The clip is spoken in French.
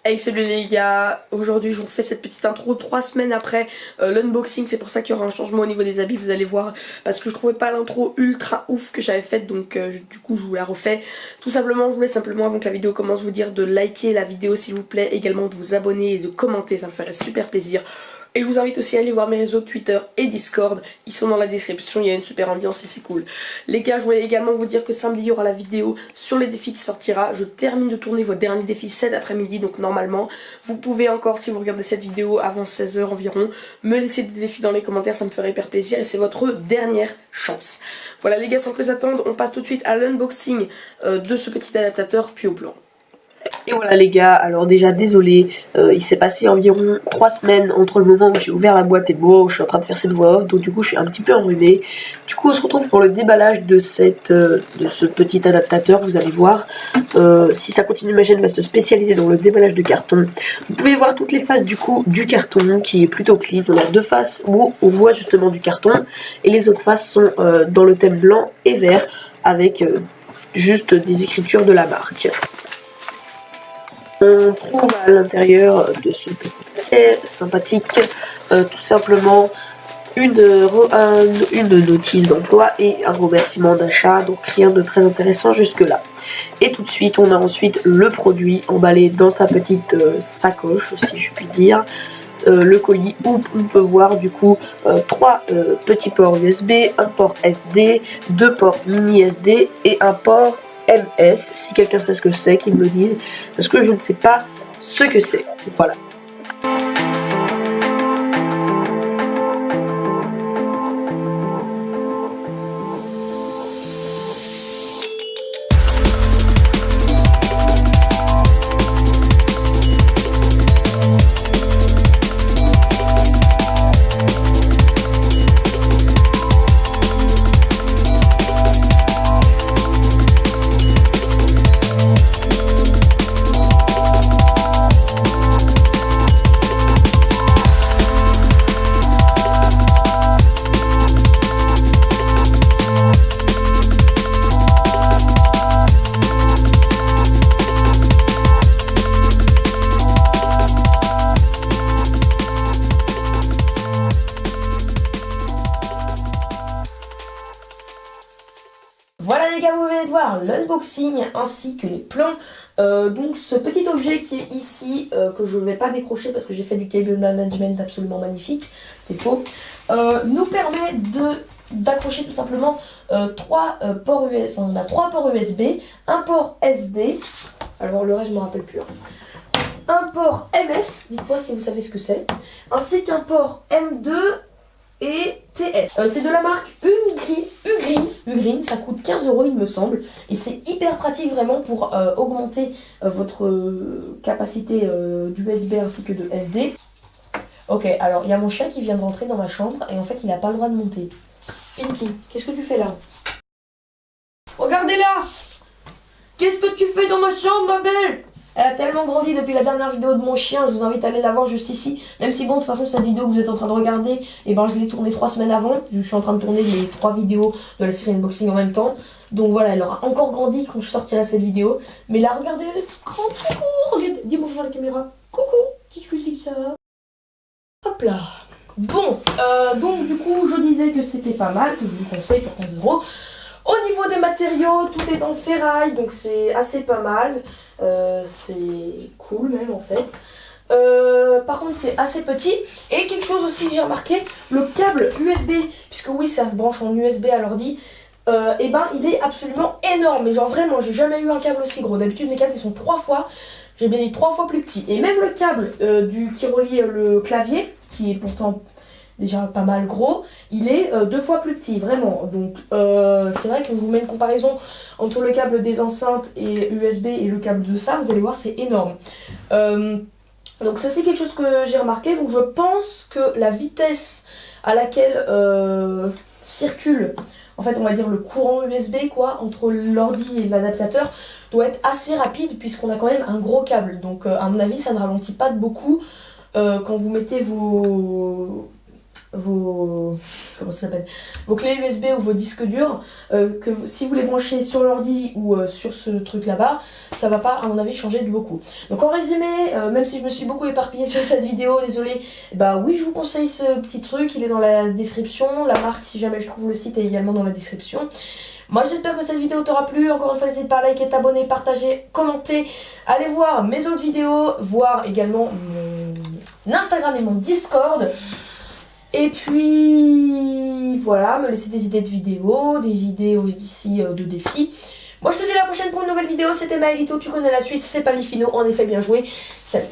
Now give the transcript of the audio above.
Hey salut les gars, aujourd'hui je vous refais cette petite intro 3 semaines après l'unboxing. C'est pour ça qu'il y aura un changement au niveau des habits, vous allez voir, parce que je trouvais pas l'intro ultra ouf que j'avais faite, donc du coup je vous la refais. Tout simplement, je voulais simplement avant que la vidéo commence vous dire de liker la vidéo s'il vous plaît, également de vous abonner et de commenter, ça me ferait super plaisir. Et je vous invite aussi à aller voir mes réseaux Twitter et Discord, ils sont dans la description, il y a une super ambiance et c'est cool. Les gars, je voulais également vous dire que samedi il y aura la vidéo sur les défis qui sortira. Je termine de tourner vos derniers défis cet après-midi, donc normalement vous pouvez encore, si vous regardez cette vidéo avant 16 h environ, me laisser des défis dans les commentaires, ça me ferait hyper plaisir et c'est votre dernière chance. Voilà les gars, sans plus attendre, on passe tout de suite à l'unboxing de ce petit adaptateur puis au plan. Et voilà les gars, alors déjà désolé, il s'est passé environ 3 semaines entre le moment où j'ai ouvert la boîte et le moment où je suis en train de faire cette voix off, donc du coup je suis un petit peu enrhumée. Du coup on se retrouve pour le déballage de ce petit adaptateur, vous allez voir. Si ça continue, ma chaîne va se spécialiser dans le déballage de carton. Vous pouvez voir toutes les faces du coup du carton qui est plutôt clean. On a deux faces où on voit justement du carton et les autres faces sont dans le thème blanc et vert avec juste des écritures de la marque. On trouve à l'intérieur de ce petit paquet sympathique tout simplement une notice d'emploi et un remerciement d'achat, donc rien de très intéressant jusque là. Et tout de suite on a ensuite le produit emballé dans sa petite sacoche, si je puis dire, le colis où on peut voir du coup 3 petits ports USB, un port SD, 2 ports mini SD et un port MS. Si quelqu'un sait ce que c'est, qu'il me le dise, parce que je ne sais pas ce que c'est. Voilà. Voilà les gars, vous venez de voir l'unboxing ainsi que les plans. Donc ce petit objet qui est ici, que je ne vais pas décrocher parce que j'ai fait du cable management absolument magnifique, c'est faux, nous permet d'accrocher tout simplement 3 ports USB, enfin on a 3 ports USB, un port SD, alors le reste je ne me rappelle plus, un port MS, dites-moi si vous savez ce que c'est, ainsi qu'un port M2 et TF. C'est de la marque Ugreen, ça coûte 15 € il me semble, et c'est hyper pratique vraiment pour augmenter votre capacité d'USB ainsi que de SD. Ok, alors il y a mon chat qui vient de rentrer dans ma chambre et en fait il n'a pas le droit de monter. Pinky, qu'est-ce que tu fais là? Regardez-la! Qu'est-ce que tu fais dans ma chambre, ma belle? Elle a tellement grandi depuis la dernière vidéo de mon chien, je vous invite à aller la voir juste ici. Même si bon, de toute façon cette vidéo que vous êtes en train de regarder, et ben je l'ai tournée 3 semaines avant. Je suis en train de tourner les 3 vidéos de la série unboxing en même temps. Donc voilà, elle aura encore grandi quand je sortirai cette vidéo. Mais là, regardez, elle est toute grande, coucou. Dis bonjour à la caméra. Coucou, qu'est-ce que c'est que ça? Hop là. Bon, donc du coup, je disais que c'était pas mal, que je vous conseille pour 15 €. Au niveau des matériaux, tout est en ferraille, donc c'est assez pas mal. C'est cool même en fait. Par contre c'est assez petit. Et quelque chose aussi que j'ai remarqué, le câble USB, puisque oui ça se branche en USB à l'ordi, et ben il est absolument énorme. Mais genre vraiment j'ai jamais eu un câble aussi gros. D'habitude mes câbles ils sont 3 fois, j'ai bien dit 3 fois plus petits. Et même le câble qui relie le clavier, qui est pourtant déjà pas mal gros, il est 2 fois plus petit, vraiment. Donc c'est vrai que je vous mets une comparaison entre le câble des enceintes et USB et le câble de ça, vous allez voir c'est énorme. Donc ça c'est quelque chose que j'ai remarqué. Donc je pense que la vitesse à laquelle circule, en fait on va dire le courant USB quoi, entre l'ordi et l'adaptateur doit être assez rapide puisqu'on a quand même un gros câble. Donc à mon avis ça ne ralentit pas de beaucoup quand vous mettez vos comment ça s'appelle, vos clés USB ou vos disques durs, que si vous les branchez sur l'ordi ou sur ce truc là-bas, ça va pas à mon avis changer de beaucoup. Donc en résumé, même si je me suis beaucoup éparpillée sur cette vidéo, désolé, bah oui, je vous conseille ce petit truc, il est dans la description, la marque si jamais je trouve le site est également dans la description. Moi j'espère que cette vidéo t'aura plu, encore une fois n'hésite pas à liker, t'abonner, partager, commenter, allez voir mes autres vidéos, voir également mon Instagram et mon Discord. Et puis voilà, me laisser des idées de vidéos, des idées aussi de défis. Moi je te dis à la prochaine pour une nouvelle vidéo, c'était Maëlito, tu connais la suite, c'est Palifino, en effet bien joué, salut.